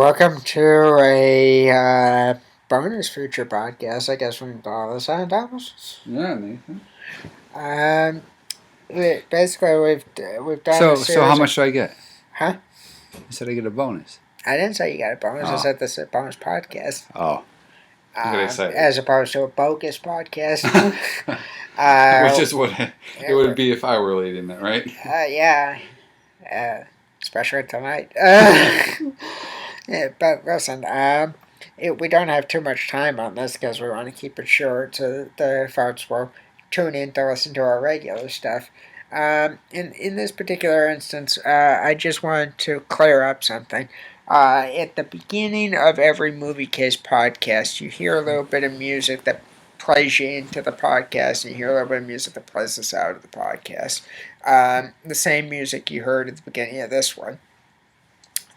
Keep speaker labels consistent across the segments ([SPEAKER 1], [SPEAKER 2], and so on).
[SPEAKER 1] welcome to a bonus feature podcast. I guess we can call this, Thomas?
[SPEAKER 2] Yeah, Nathan.
[SPEAKER 1] Um, basically, we've done a
[SPEAKER 2] So how
[SPEAKER 1] series
[SPEAKER 2] much do I get?
[SPEAKER 1] Huh?
[SPEAKER 2] You said I get a bonus.
[SPEAKER 1] I didn't say you got a bonus. I
[SPEAKER 2] Oh.
[SPEAKER 1] said this is a bonus podcast.
[SPEAKER 2] Oh. I get excited.
[SPEAKER 1] As opposed to a bogus podcast.
[SPEAKER 2] Which is what it would be if I were leading it, right?
[SPEAKER 1] Yeah. Especially tonight. Yeah, but listen, we don't have too much time on this because we want to keep it short so the folks will tune in to listen to our regular stuff. In this particular instance, I just wanted to clear up something. At the beginning of every Moviecase podcast, you hear a little bit of music that plays you into the podcast, and you hear a little bit of music that plays us out of the podcast. The same music you heard at the beginning of this one.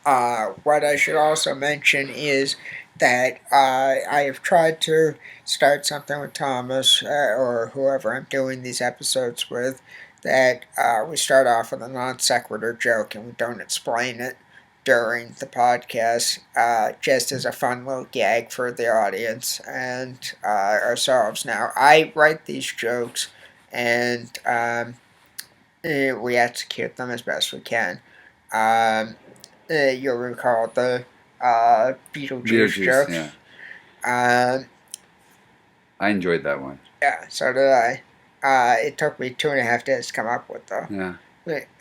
[SPEAKER 1] What I should also mention is that I have tried to start something with Thomas or whoever I'm doing these episodes with, that we start off with a non sequitur joke and we don't explain it during the podcast, just as a fun little gag for the audience and ourselves. Now, I write these jokes and we execute them as best we can. You'll recall the Beetlejuice joke.
[SPEAKER 2] Yeah.
[SPEAKER 1] Uh,
[SPEAKER 2] I enjoyed that one.
[SPEAKER 1] Yeah, so did I. It took me 2.5 days to come up with, though.
[SPEAKER 2] Yeah.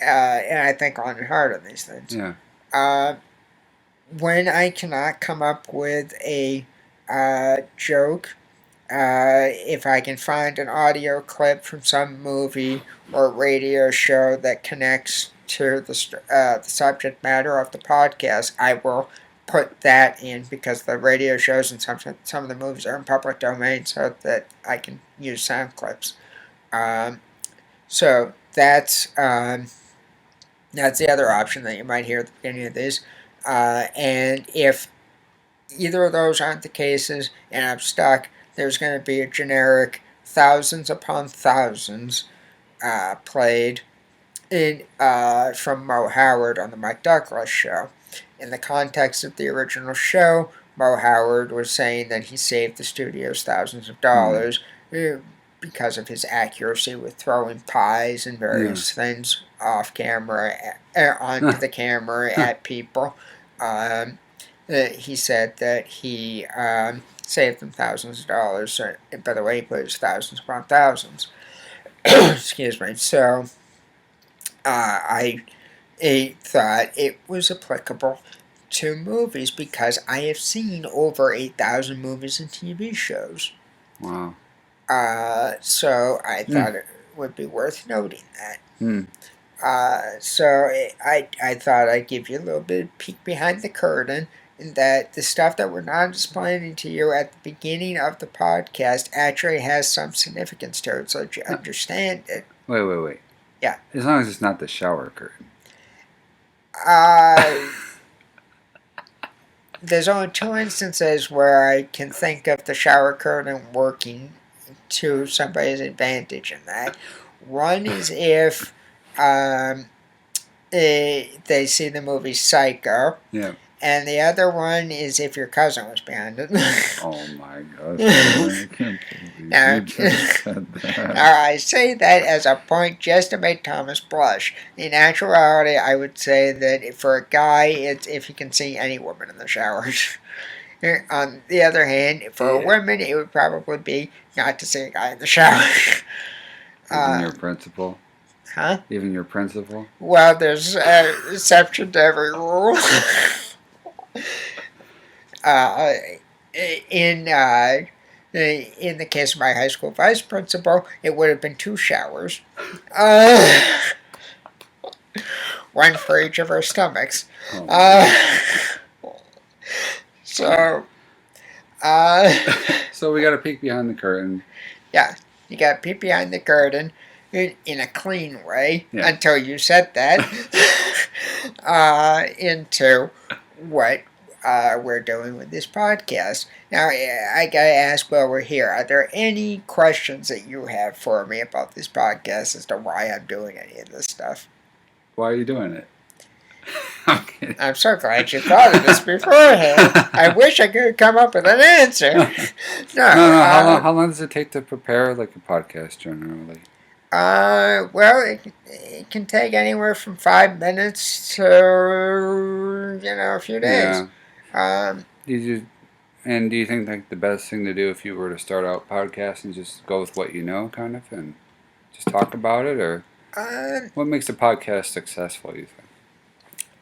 [SPEAKER 1] And I think on hard on these things.
[SPEAKER 2] Yeah.
[SPEAKER 1] When I cannot come up with a joke, if I can find an audio clip from some movie or radio show that connects to the subject matter of the podcast, I will put that in because the radio shows and some of the movies are in public domain, so that I can use sound clips. So that's the other option that you might hear at the beginning of these. And if either of those aren't the cases and I'm stuck, there's going to be a generic thousands upon thousands played from Mo Howard on the Mike Douglas show. In the context of the original show, Mo Howard was saying that he saved the studios thousands of dollars because of his accuracy with throwing pies and various things off camera, onto the camera at people. He said that he saved them thousands of dollars. By the way, he put his thousands upon thousands. Excuse me. So I thought it was applicable to movies because I have seen over 8,000 movies and TV shows.
[SPEAKER 2] Wow.
[SPEAKER 1] So I thought it would be worth noting that. So I thought I'd give you a little bit of peek behind the curtain, and that the stuff that we're not explaining to you at the beginning of the podcast actually has some significance to it, so that you understand it.
[SPEAKER 2] Wait.
[SPEAKER 1] Yeah.
[SPEAKER 2] As long as it's not the shower curtain.
[SPEAKER 1] There's only 2 instances where I can think of the shower curtain working to somebody's advantage in that. One is if they see the movie Psycho.
[SPEAKER 2] Yeah.
[SPEAKER 1] And the other one is if your cousin was behind it.
[SPEAKER 2] Oh my gosh. I can't believe you just said that.
[SPEAKER 1] Now, I say that as a point just to make Thomas blush. In actuality, I would say that for a guy, it's if he can see any woman in the showers. On the other hand, for a woman, it would probably be not to see a guy in the shower.
[SPEAKER 2] Even your principal?
[SPEAKER 1] Huh?
[SPEAKER 2] Even your principal?
[SPEAKER 1] Well, there's an exception to every rule. In the case of my high school vice principal, it would have been 2 showers. One for each of our stomachs. So
[SPEAKER 2] we got to peek behind the curtain.
[SPEAKER 1] Yeah, you got to peek behind the curtain in a clean way until you said that into what we're doing with this podcast. Now, I gotta ask while we're here, are there any questions that you have for me about this podcast as to why I'm doing any of this stuff?
[SPEAKER 2] Why are you doing it? I'm kidding.
[SPEAKER 1] I'm so glad you thought of this beforehand. I wish I could come up with an answer. No,
[SPEAKER 2] No. How long does it take to prepare like a podcast generally?
[SPEAKER 1] well, it can take anywhere from 5 minutes to a few days.
[SPEAKER 2] Yeah.
[SPEAKER 1] Um,
[SPEAKER 2] Do you think like the best thing to do if you were to start out podcasting, just go with what you know, kind of, and just talk about it, or
[SPEAKER 1] uh,
[SPEAKER 2] what makes a podcast successful? You think?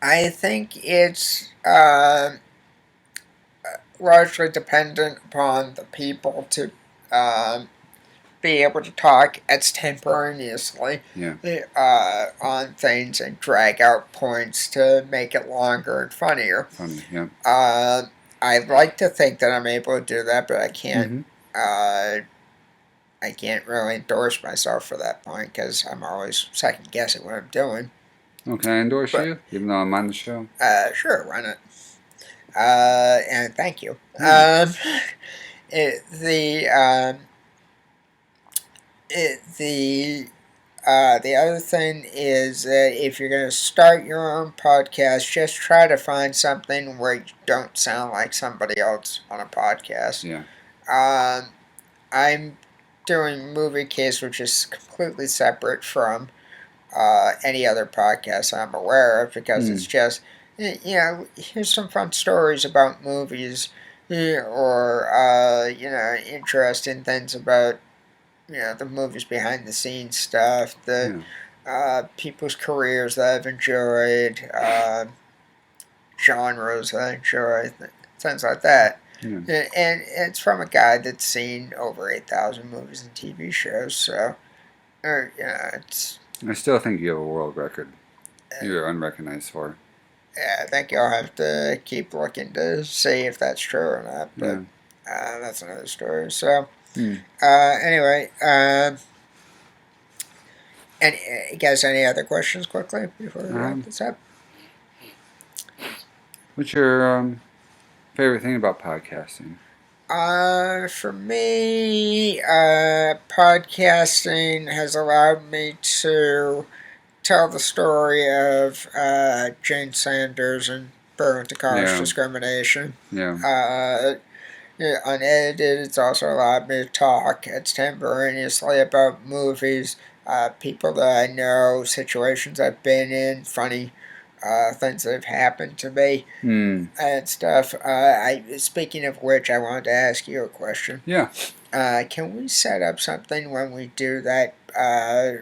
[SPEAKER 1] I think it's largely dependent upon the people to um, be able to talk extemporaneously
[SPEAKER 2] Yeah.
[SPEAKER 1] on things and drag out points to make it longer and funnier.
[SPEAKER 2] Funny. Yeah.
[SPEAKER 1] I'd like to think that I'm able to do that, but I can't.
[SPEAKER 2] Mm-hmm.
[SPEAKER 1] I can't really endorse myself for that point because I'm always second guessing what I'm doing.
[SPEAKER 2] Oh, can I endorse
[SPEAKER 1] But
[SPEAKER 2] you, even though I'm on the show?
[SPEAKER 1] sure, why not? And thank you.
[SPEAKER 2] Yeah.
[SPEAKER 1] The the other thing is that if you're going to start your own podcast, just try to find something where you don't sound like somebody else on a podcast.
[SPEAKER 2] Yeah.
[SPEAKER 1] I'm doing Moviecase, which is completely separate from any other podcast I'm aware of because it's just, here's some fun stories about movies or, interesting things about the movies behind the scenes stuff, the people's careers that I've enjoyed, genres that I enjoy, things like that.
[SPEAKER 2] Yeah.
[SPEAKER 1] And it's from a guy that's seen over 8,000 movies and TV shows, so it's.
[SPEAKER 2] I still think you have a world record. You're unrecognized for.
[SPEAKER 1] Yeah, I think you'll have to keep looking to see if that's true or not, but
[SPEAKER 2] Yeah.
[SPEAKER 1] that's another story. So.
[SPEAKER 2] Mm.
[SPEAKER 1] Anyway, and you guys, any other questions quickly before we wrap this up?
[SPEAKER 2] What's your favorite thing about podcasting?
[SPEAKER 1] For me, podcasting has allowed me to tell the story of Jane Sanders and Burlington College discrimination.
[SPEAKER 2] Yeah.
[SPEAKER 1] Unedited, it's also allowed me to talk extemporaneously about movies, people that I know, situations I've been in, funny things that have happened to me, and stuff. Speaking of which, I wanted to ask you a question.
[SPEAKER 2] Yeah.
[SPEAKER 1] Can we set up something when we do that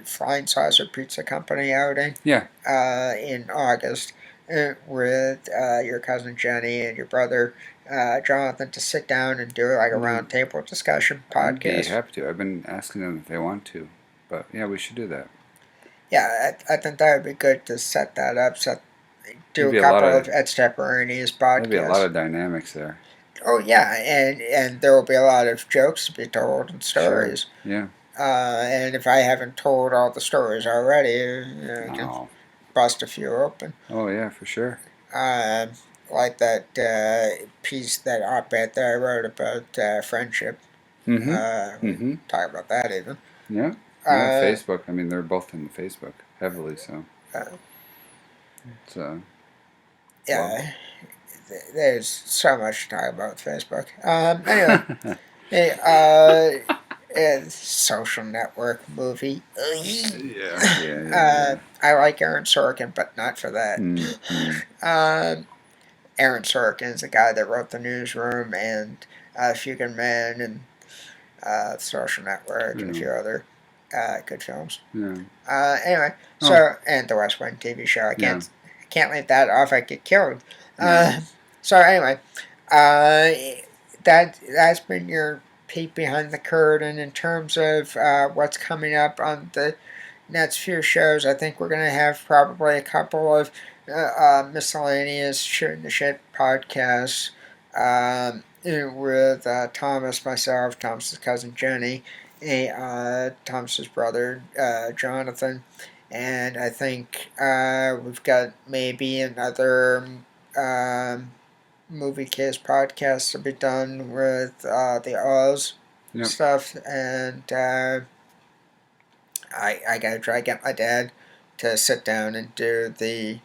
[SPEAKER 1] Flying Saucer Pizza Company outing?
[SPEAKER 2] Yeah.
[SPEAKER 1] In August, with your cousin Jenny and your brother Jonathan to sit down and do like a round table discussion podcast.
[SPEAKER 2] I'd be happy to. I've been asking them if they want to, but yeah, we should do that.
[SPEAKER 1] Yeah, I think that would be good to set that up. Do a couple of extemporaneous podcasts.
[SPEAKER 2] There'll be a lot of dynamics there.
[SPEAKER 1] Oh yeah, and there will be a lot of jokes to be told and stories.
[SPEAKER 2] Sure. Yeah.
[SPEAKER 1] And if I haven't told all the stories already, I can bust a few open.
[SPEAKER 2] Oh yeah, for sure.
[SPEAKER 1] Like that piece, that op-ed that I wrote about friendship. Talk about that even.
[SPEAKER 2] Yeah. Yeah, Facebook. I mean, they're both in the Facebook heavily, so.
[SPEAKER 1] Yeah. There's so much to talk about with Facebook. Anyway, social network movie.
[SPEAKER 2] Yeah.
[SPEAKER 1] I like Aaron Sorkin, but not for that. Aaron Sorkin is the guy that wrote The Newsroom and Few Good Men and Social Network and a few other good films.
[SPEAKER 2] Yeah.
[SPEAKER 1] Anyway, and the West Wing TV show. I can't leave that off. I get killed. So anyway, that's been your peek behind the curtain in terms of what's coming up on the next few shows. I think we're gonna have probably a couple of miscellaneous shooting the shit podcasts with Thomas, myself, Thomas's cousin Jenny, Thomas's brother Jonathan, and I think we've got maybe another Moviecase podcast to be done with the Oz stuff, and I gotta try to get my dad to sit down and do the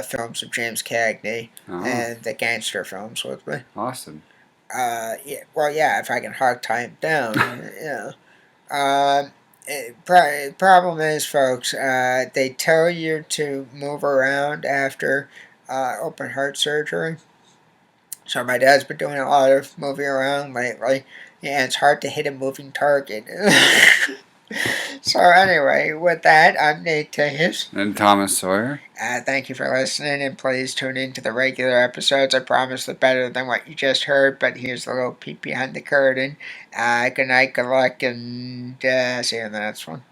[SPEAKER 1] films of James Cagney
[SPEAKER 2] Oh,
[SPEAKER 1] and the gangster films with me.
[SPEAKER 2] awesome.
[SPEAKER 1] Yeah, well, yeah, if I can hog tie him down, problem is, folks, they tell you to move around after open heart surgery. So my dad's been doing a lot of moving around lately. Yeah, it's hard to hit a moving target. So anyway, with that, I'm Nate Taves.
[SPEAKER 2] And Thomas Sawyer.
[SPEAKER 1] Thank you for listening, and please tune in to the regular episodes. I promise they're better than what you just heard, but here's the little peek behind the curtain. Good night, good luck, and see you in the next one.